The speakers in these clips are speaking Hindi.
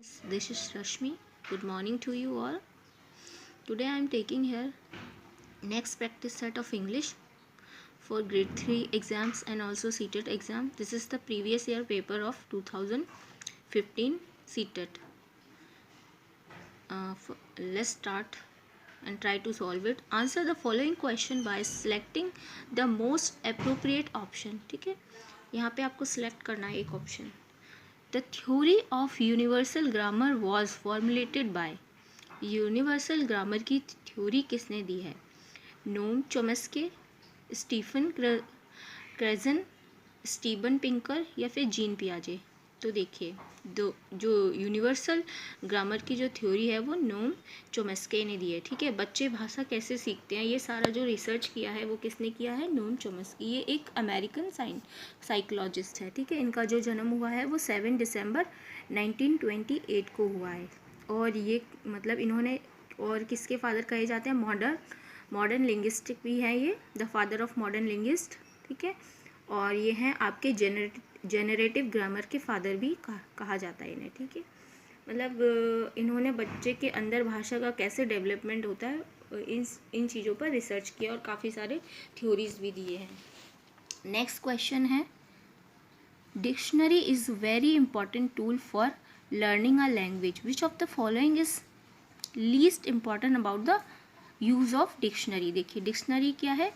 This is Rashmi. Good morning to you all. Today I am taking here next practice set of English for grade 3 exams and also CTET exam. This is the previous year paper of 2015 CTET. Let's start and try to solve it. Answer the following question by selecting the most appropriate option. ठीक है, यहाँ पे आपको select करना है एक option. The theory of universal grammar was formulated by. Universal grammar की थ्योरी किसने दी है? नोम चोम्स्की, स्टीफन क्रेजन, स्टीवन पिंकर या फिर जीन पियाजे? तो देखिए, जो यूनिवर्सल ग्रामर की जो थ्योरी है वो नोम चोम्स्की ने दी है. ठीक है, बच्चे भाषा कैसे सीखते हैं ये सारा जो रिसर्च किया है वो किसने किया है? नोम चोम्स्की. ये एक अमेरिकन साइकोलॉजिस्ट है. ठीक है, इनका जो जन्म हुआ है वो 7 दिसंबर 1928 को हुआ है. और ये मतलब इन्होंने और किसके फादर कहे जाते हैं? मॉडर्न लिंग्विस्टिक भी है ये, the father of modern linguist. ठीक है, और ये हैं आपके जेनरेटिव ग्रामर के फादर भी कहा जाता है इन्हें. ठीक है, मतलब इन्होंने बच्चे के अंदर भाषा का कैसे डेवलपमेंट होता है इन चीज़ों पर रिसर्च किया और काफ़ी सारे थ्योरीज भी दिए हैं. नेक्स्ट क्वेश्चन है, dictionary is very important tool for learning a language. Which of the following is least important about the use of dictionary? देखिए, डिक्शनरी क्या है,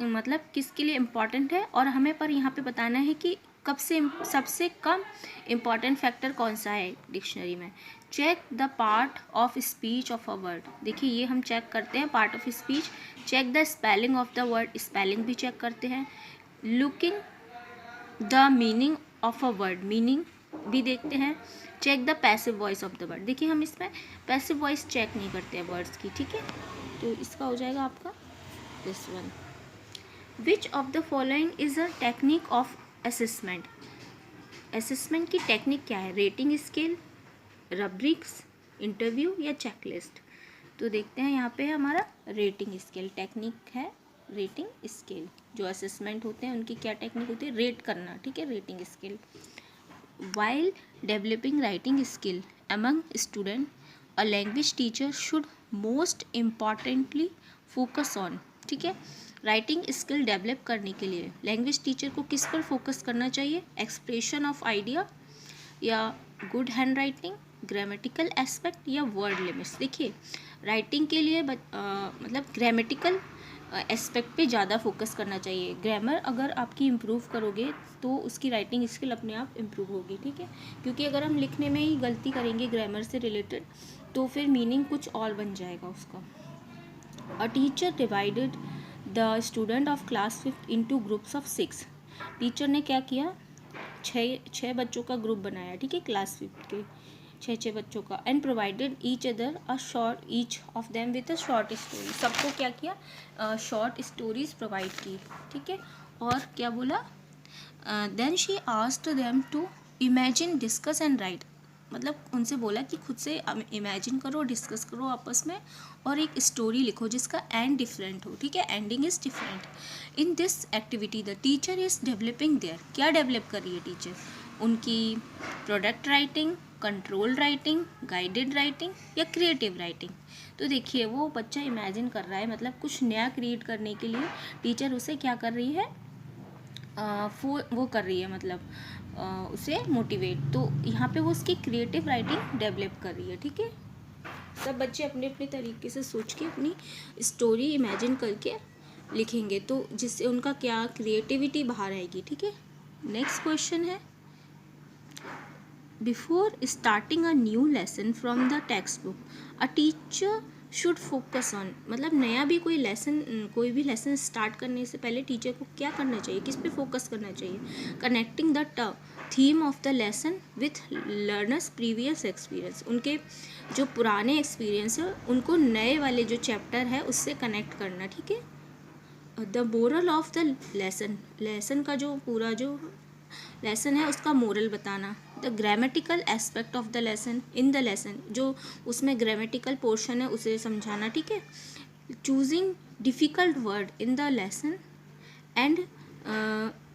मतलब किसके लिए इम्पॉर्टेंट है, और हमें पर यहाँ पे बताना है कि कब से सबसे कम इम्पॉर्टेंट फैक्टर कौन सा है डिक्शनरी में. Check the part of speech of a word. देखिए, ये हम चेक करते हैं part of speech. Check the spelling of the word, spelling भी चेक करते हैं. Looking the meaning of a word, meaning भी देखते हैं. Check the passive voice of the word. देखिए, हम इसमें पैसिव वॉइस चेक नहीं करते हैं वर्ड्स की. ठीक है, तो इसका हो जाएगा आपका this one. Which of the following is a technique of assessment. Assessment की टेक्निक क्या है? रेटिंग स्केल, रब्रिक्स, इंटरव्यू या चेकलिस्ट? तो देखते हैं, यहाँ पे हमारा रेटिंग स्केल टेक्निक है. रेटिंग स्केल जो असेसमेंट होते हैं उनकी क्या टेक्निक होती है? रेट करना. ठीक है, rating scale. While developing writing skill among student, a language teacher should most importantly focus on. ठीक है, राइटिंग स्किल डेवलप करने के लिए लैंग्वेज टीचर को किस पर फोकस करना चाहिए? एक्सप्रेशन ऑफ आइडिया या good hand writing, grammatical aspect या वर्ड लिमिट्स? देखिए, राइटिंग के लिए मतलब ग्रामेटिकल एस्पेक्ट पे ज़्यादा फोकस करना चाहिए. ग्रामर अगर आपकी इम्प्रूव करोगे तो उसकी राइटिंग स्किल अपने आप इम्प्रूव होगी. ठीक है, क्योंकि अगर हम लिखने में ही गलती करेंगे ग्रामर से रिलेटेड तो फिर मीनिंग कुछ और बन जाएगा उसका. A teacher divided the student of class 5 into groups of 6. Teacher ने क्या किया? छः बच्चों का ग्रुप बनाया. ठीक है, क्लास 5 के छः बच्चों का. And provided each other a short, each of them with a short story. सबको क्या किया? शॉर्ट स्टोरीज प्रोवाइड की. ठीक है, और क्या बोला? Then she asked them to imagine, discuss and write. मतलब उनसे बोला कि खुद से इमेजिन करो, डिस्कस करो आपस में और एक स्टोरी लिखो जिसका एंड डिफरेंट हो. ठीक है, ending is different. In this activity the teacher is developing there. क्या डेवलप कर रही है टीचर? उनकी product writing, control writing, guided writing या क्रिएटिव राइटिंग? तो देखिए, वो बच्चा इमेजिन कर रहा है, मतलब कुछ नया क्रिएट करने के लिए टीचर उसे क्या कर रही है? वो कर रही है, मतलब उसे मोटिवेट. तो यहाँ पे वो उसकी क्रिएटिव राइटिंग डेवलप कर रही है. ठीक है, सब बच्चे अपने अपने तरीके से सोच के अपनी स्टोरी इमेजिन करके लिखेंगे तो जिससे उनका क्या क्रिएटिविटी बाहर आएगी. ठीक है, नेक्स्ट क्वेश्चन है, before starting a new lesson from the text book a teacher should focus on. मतलब नया भी कोई भी लेसन स्टार्ट करने से पहले टीचर को क्या करना चाहिए, किस पे फोकस करना चाहिए? Connecting the theme of the lesson with learners previous experience. उनके जो पुराने एक्सपीरियंस है उनको नए वाले जो चैप्टर है उससे कनेक्ट करना. ठीक है, the moral of the lesson, lesson का जो पूरा जो लेसन है उसका मोरल बताना. The grammatical aspect of the lesson in the lesson, जो उसमें ग्रामेटिकल पोर्शन है उसे समझाना. ठीक है, choosing difficult word in the lesson and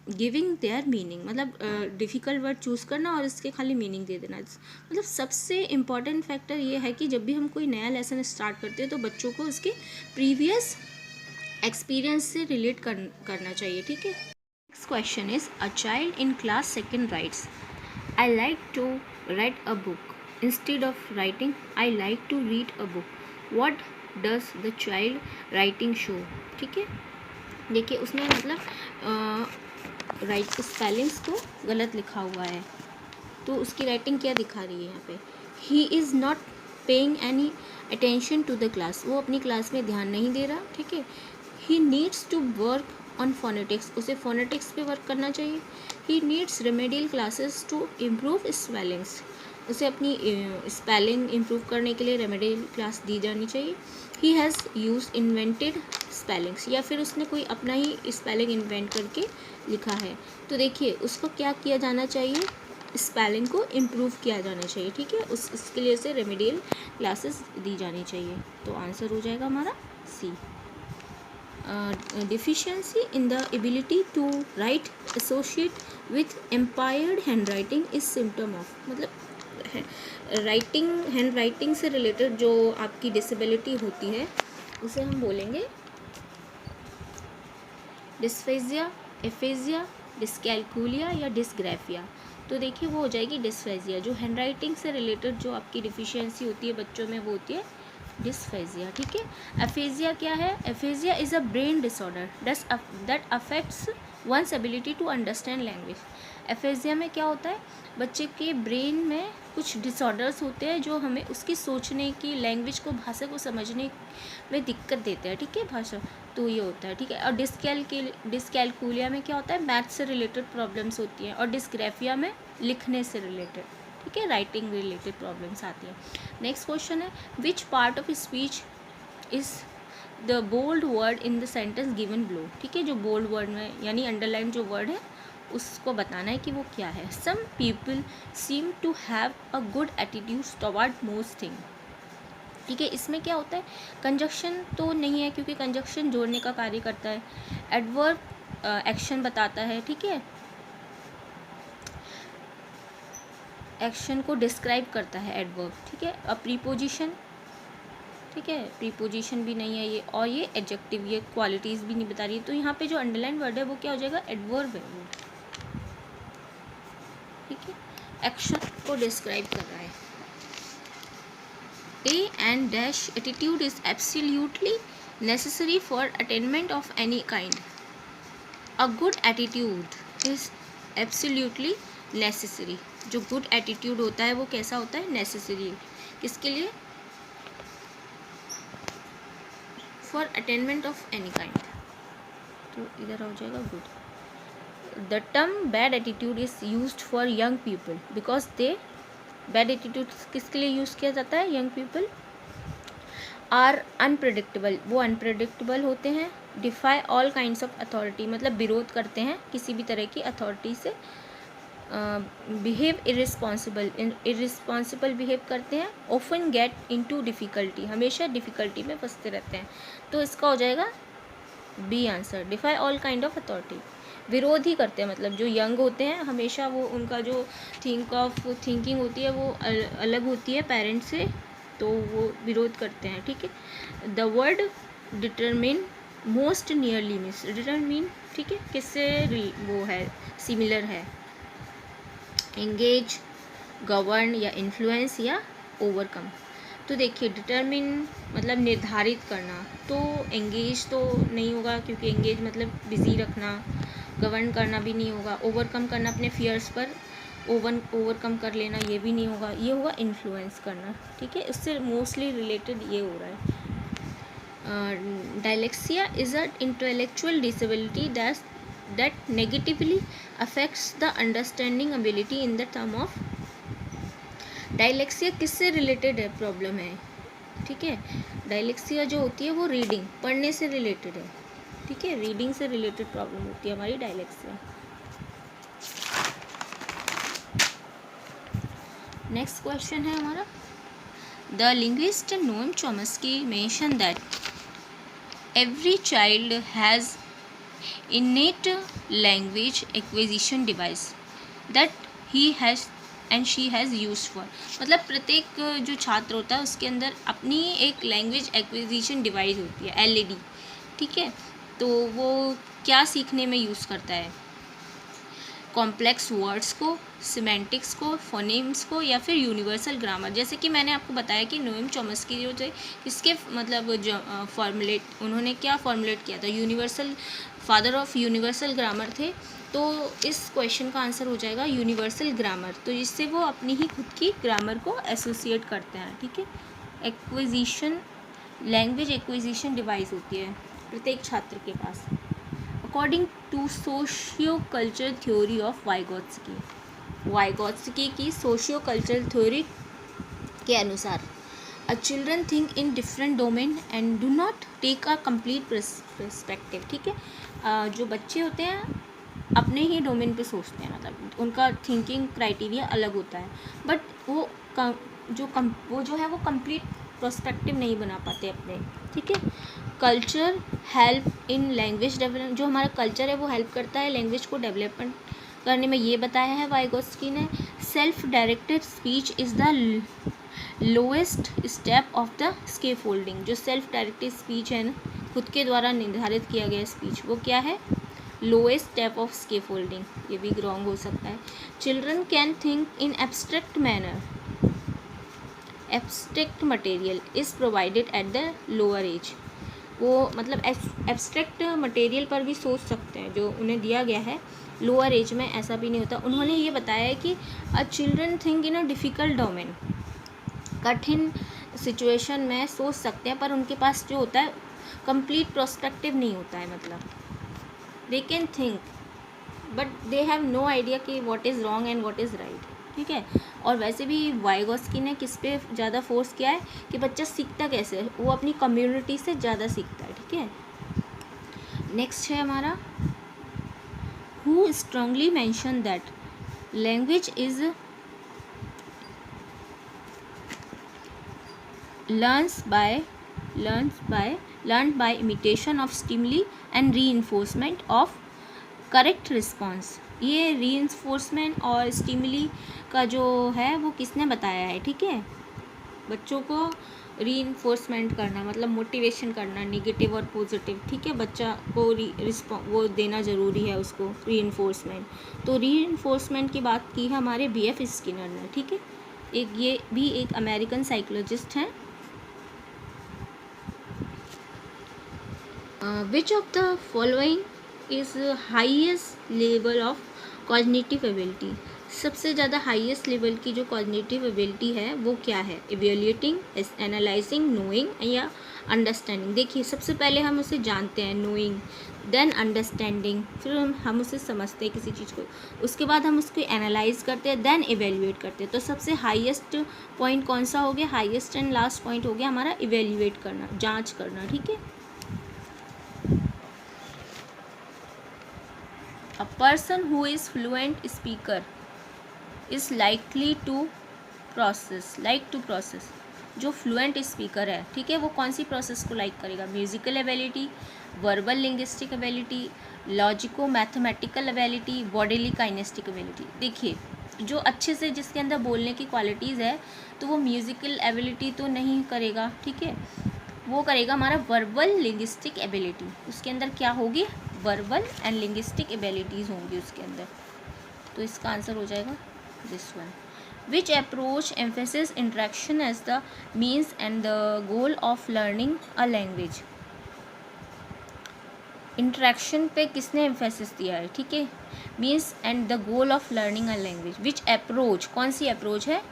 giving their meaning, मतलब डिफ़िकल्ट वर्ड चूज़ करना और इसके खाली मीनिंग दे देना। मतलब सबसे इम्पॉर्टेंट फैक्टर ये है कि जब भी हम कोई नया लेसन स्टार्ट करते हैं तो बच्चों को उसके प्रीवियस एक्सपीरियंस से रिलेट करना चाहिए, ठीक है। Next question is a child in class second writes I like to write a book instead of writing I like to read a book what does the child writing show, ठीक है। देखिए उसने मतलब राइट स्पेलिंग्स को गलत लिखा हुआ है, तो उसकी राइटिंग क्या दिखा रही है यहाँ पे, he is not paying any attention to the class, वो अपनी क्लास में ध्यान नहीं दे रहा, ठीक है। He needs to work on phonetics, उसे फोनेटिक्स पे वर्क करना चाहिए। He needs remedial classes to improve spellings, उसे अपनी स्पेलिंग इम्प्रूव करने के लिए रेमेडियल क्लास दी जानी चाहिए। He has use invented spellings, या फिर उसने कोई अपना ही स्पेलिंग इन्वेंट करके लिखा है, तो देखिए उसको क्या किया जाना चाहिए, स्पेलिंग को इम्प्रूव किया जाना चाहिए, ठीक है। उसके लिए उसे रेमेडियल क्लासेस दी जानी चाहिए, तो आंसर हो जाएगा हमारा सी। deficiency in the ability to write associate with impaired handwriting is symptom of, मतलब राइटिंग हैंड राइटिंग से रिलेटेड जो आपकी डिसेबिलिटी होती है उसे हम बोलेंगे डिस्फेजिया, एफेजिया, डिस्कैल्कुलिया या डिस्ग्राफिया। तो देखिए वो हो जाएगी डिस्फेजिया, जो हैंड राइटिंग से रिलेटेड जो आपकी डिफिशियंसी होती है बच्चों में वो होती है डिस्फेजिया, ठीक है। एफेजिया क्या है, aphasia is a brain disorder that affects one's ability to understand language. Aphasia में क्या होता है, बच्चे के ब्रेन में कुछ डिसऑर्डर्स होते हैं जो हमें उसकी सोचने की, लैंग्वेज को, भाषा को समझने में दिक्कत देते हैं, ठीक है, भाषा, तो ये होता है, ठीक है। और डिस्कैल्कुलिया में क्या होता है, मैथ से रिलेटेड प्रॉब्लम्स होती हैं, और डिस्ग्राफिया में लिखने से रिलेटेड, ठीक है, राइटिंग रिलेटेड प्रॉब्लम्स आती हैं। नेक्स्ट क्वेश्चन है which part of speech is the bold word in the sentence given below, ठीक है। जो बोल्ड वर्ड में यानी अंडरलाइन जो वर्ड है उसको बताना है कि वो क्या है। Some people seem to have a good attitude toward most thing, ठीक है। इसमें क्या होता है, कंजक्शन तो नहीं है क्योंकि कंजक्शन जोड़ने का कार्य करता है। एडवर्ब एक्शन बताता है, ठीक है, एक्शन को डिस्क्राइब करता है एडवर्ब, ठीक है। अब प्रीपोजिशन, ठीक है, प्रीपोजिशन भी नहीं है ये, और ये एडजेक्टिव, ये क्वालिटीज़ भी नहीं बता रही है, तो यहाँ पे जो अंडरलाइन वर्ड है वो क्या हो जाएगा, एडवर्ब है वो, ठीक है, एक्शन को डिस्क्राइब कर रहा है। A and dash attitude is absolutely necessary for attainment of any kind. A good attitude is absolutely necessary, जो गुड एटीट्यूड होता है वो कैसा होता है, नेसेसरी, किसके लिए, for attainment of any kind, तो इधर हो जाएगा good. The term bad attitude is used for young people because they, bad attitude किसके लिए यूज़ किया जाता है, यंग पीपल आर अनप्रेडिक्टेबल, वो अनप्रेडिक्टेबल होते हैं। Defy all kinds of authority, मतलब विरोध करते हैं किसी भी तरह की अथॉरिटी से। बिहेव इरिस्पॉन्सिबल बिहेव करते हैं। ऑफन गेट इनटू डिफ़िकल्टी, हमेशा डिफ़िकल्टी में फंसते रहते हैं, तो इसका हो जाएगा B answer. Defy all kind of authority, विरोध ही करते हैं, मतलब जो यंग होते हैं हमेशा वो, उनका जो थिंकिंग होती है वो अलग होती है पेरेंट्स से, तो वो विरोध करते हैं, ठीक है। The word determine most nearly means, determine, ठीक है, किससे वो है, सिमिलर है, एंगेज, गवर्न या इन्फ्लुएंस या ओवरकम। तो देखिए डिटरमिन मतलब निर्धारित करना, तो एंगेज तो नहीं होगा क्योंकि एंगेज मतलब बिजी रखना, गवर्न करना भी नहीं होगा, ओवरकम करना अपने फियर्स पर ओवरकम कर लेना ये भी नहीं होगा, ये होगा इन्फ्लुएंस करना, ठीक है, इससे मोस्टली रिलेटेड ये हो रहा है। Dyslexia is a intellectual disability that negatively affects the understanding ability in the term of। Dyslexia किससे रिलेटेड है, प्रॉब्लम है, ठीक है। डायलेक्सिया जो होती है वो रीडिंग, पढ़ने से रिलेटेड है, ठीक है, रीडिंग से रिलेटेड प्रॉब्लम होती है हमारी डायलेक्सिया। नेक्स्ट क्वेश्चन है हमारा, the linguist Noam Chomsky mention that every child has innate language acquisition device that he has and she has used for। मतलब प्रत्येक जो छात्र होता है उसके अंदर अपनी एक लैंग्वेज एक्विजिशन डिवाइस होती है, एलईडी, ठीक है। तो वो क्या सीखने में यूज़ करता है, कॉम्प्लेक्स वर्ड्स को, सिमेंटिक्स को, फोनेम्स को, या फिर यूनिवर्सल ग्रामर। जैसे कि मैंने आपको बताया कि नोएम चॉम्स्की जो थे इसके मतलब जो फॉर्मुलेट उन्होंने क्या फॉर्मुलेट किया था, universal, father of universal grammar थे। तो इस क्वेश्चन का आंसर हो जाएगा यूनिवर्सल ग्रामर। तो इससे वो अपनी ही खुद की ग्रामर को एसोसिएट करते हैं, ठीक है। एक्विजिशन, लैंग्वेज एक्विजिशन डिवाइस होती है प्रत्येक छात्र के पास। According to socio cultural theory of Vygotsky की सोशियो कल्चरल थ्योरी के अनुसार a children think in different domain and do not take a complete perspective, ठीक है। जो बच्चे होते हैं अपने ही डोमेन पे सोचते हैं, मतलब उनका थिंकिंग क्राइटेरिया अलग होता है, बट वो जो है वो कंप्लीट पर्सपेक्टिव नहीं बना पाते अपने, ठीक है। Culture help in language development, जो हमारा कल्चर है वो हेल्प करता है लैंग्वेज को डेवलपमेंट करने में, ये बताया है वाइगोत्स्की ने। Self directed speech is the lowest step of the scaffolding. जो सेल्फ डायरेक्टेड स्पीच है ना, खुद के द्वारा निर्धारित किया गया स्पीच, वो क्या है, लोएस्ट स्टेप ऑफ स्केफोल्डिंग। ये भी रॉन्ग हो सकता है। Children can think in abstract manner, abstract material is provided at the lower age. वो मतलब एब्स्ट्रैक्ट मटेरियल पर भी सोच सकते हैं जो उन्हें दिया गया है, लोअर एज में ऐसा भी नहीं होता। उन्होंने ये बताया है कि अ children think in a difficult domain, कठिन सिचुएशन में सोच सकते हैं, पर उनके पास जो होता है कंप्लीट प्रोस्पेक्टिव नहीं होता है, मतलब they can think but they have no idea कि what is wrong and what is right, ठीक है। और वैसे भी वाइगोत्स्की ने किस पे ज़्यादा फोर्स किया है कि बच्चा सीखता कैसे है, वो अपनी कम्युनिटी से ज़्यादा सीखता है, ठीक है। नेक्स्ट है हमारा, who strongly mention that language is learned by imitation of stimuli and reinforcement of correct response। ये reinforcement और stimuli का जो है वो किसने बताया है, ठीक है। बच्चों को reinforcement करना मतलब मोटिवेशन करना, नेगेटिव और पॉजिटिव, ठीक है। बच्चा को वो देना ज़रूरी है उसको reinforcement। तो reinforcement की बात की है हमारे BF स्किनर ने, ठीक है। ये भी एक अमेरिकन साइकोलॉजिस्ट हैं। Which of the following is highest level of cognitive ability. सबसे ज़्यादा हाईएस्ट लेवल की जो कॉग्निटिव एबिलिटी है वो क्या है, इवेल्युएटिंग, एनालाइजिंग, नोइंग या अंडरस्टैंडिंग। देखिए सबसे पहले हम उसे जानते हैं, नोइंग, देन अंडरस्टैंडिंग, फिर हम उसे समझते हैं किसी चीज़ को, उसके बाद हम उसको एनालाइज करते हैं, देन इवेल्युएट करते हैं। तो सबसे हाईएस्ट पॉइंट कौन सा हो गया, हाईएस्ट एंड लास्ट पॉइंट हो गया हमारा इवेल्युएट करना, जाँच करना, ठीक है। A person who is fluent speaker is likely to process। जो फ्लुएंट स्पीकर है, ठीक है, वो कौन सी प्रोसेस को लाइक करेगा, musical ability, verbal linguistic ability, logico mathematical ability, bodily kinesthetic ability. देखिए जो अच्छे से जिसके अंदर बोलने की क्वालिटीज़ है तो वो म्यूजिकल एबिलिटी तो नहीं करेगा, ठीक है, वो करेगा हमारा वर्बल लिंग्विस्टिक एबिलिटी। उसके अंदर क्या होगी, वर्बल एंड लिंग्विस्टिक एबिलिटीज़ होंगी उसके अंदर। तो इसका आंसर हो जाएगा this one. Which approach emphasis interaction as the means and the goal of learning a language. Interaction पे किसने एम्फेसिस दिया है, ठीक है, means and the goal of learning a language. Which approach, कौन सी अप्रोच है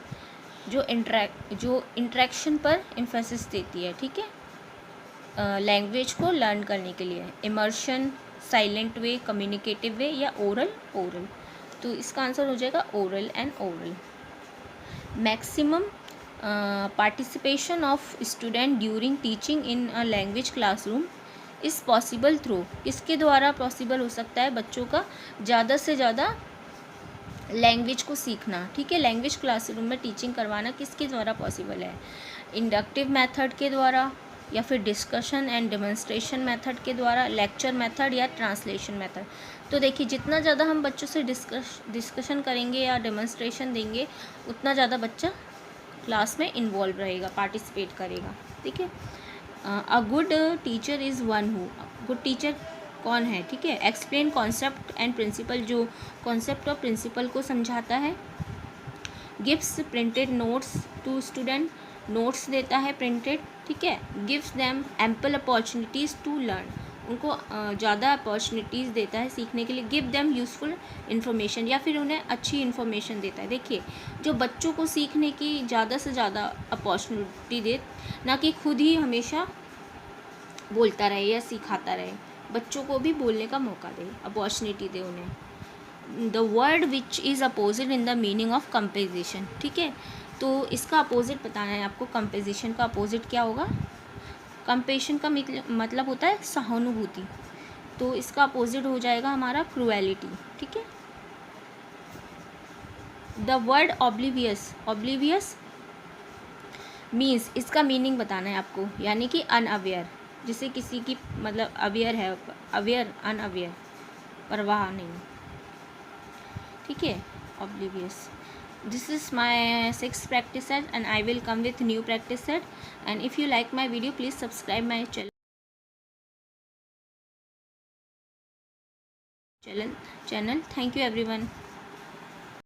जो इंट्रैक्शन पर एम्फेसिस देती है, ठीक है, लैंग्वेज को लर्न करने के लिए। इमर्शन, साइलेंट वे, कम्युनिकेटिव वे या ओरल। तो इसका आंसर हो जाएगा oral and oral. Maximum participation of student during teaching in a language classroom is possible through, किसके द्वारा पॉसिबल हो सकता है बच्चों का ज़्यादा से ज़्यादा लैंग्वेज को सीखना, ठीक है, लैंग्वेज क्लासरूम में टीचिंग करवाना किसके द्वारा पॉसिबल है, इंडक्टिव मेथड के द्वारा, या फिर डिस्कशन एंड डेमोन्स्ट्रेशन मेथड के द्वारा, लेक्चर मेथड या ट्रांसलेशन मेथड। तो देखिए जितना ज़्यादा हम बच्चों से डिस्कशन करेंगे या डेमोन्स्ट्रेशन देंगे उतना ज़्यादा बच्चा क्लास में इन्वॉल्व रहेगा, पार्टिसिपेट करेगा। ठीक है। A good teacher is one who, good teacher कौन है? ठीक है। एक्सप्लेन कॉन्सेप्ट एंड प्रिंसिपल, जो कॉन्सेप्ट और प्रिंसिपल को समझाता है। Gives printed notes to student, notes देता है प्रिंटेड। ठीक है। Gives them ample opportunities to learn, उनको ज़्यादा अपॉर्चुनिटीज़ देता है सीखने के लिए। गिव देम यूज़फुल इन्फॉर्मेशन, या फिर उन्हें अच्छी इन्फॉर्मेशन देता है। देखिए जो बच्चों को सीखने की ज़्यादा से ज़्यादा अपॉर्चुनिटी दे, ना कि खुद ही हमेशा बोलता रहे या सिखाता रहे, बच्चों को भी बोलने का मौका दे, अपॉर्चुनिटी दे उन्हें। The word which is opposite in the meaning of composition. ठीक है। तो इसका अपोजिट बताना है आपको। कंपेजिशन का अपोजिट क्या होगा? कंपेशन का मतलब होता है सहानुभूति, तो इसका अपोजिट हो जाएगा हमारा क्रुएलिटी। ठीक है। The word oblivious, oblivious means, इसका मीनिंग बताना है आपको, यानी कि अनअवेयर, जिसे किसी की मतलब अवेयर है, अवेयर अनअवेयर, परवाह नहीं। ठीक है। Oblivious. This is my 6th practice set and I will come with new practice set, and if you like my video please subscribe my channel. Thank you everyone.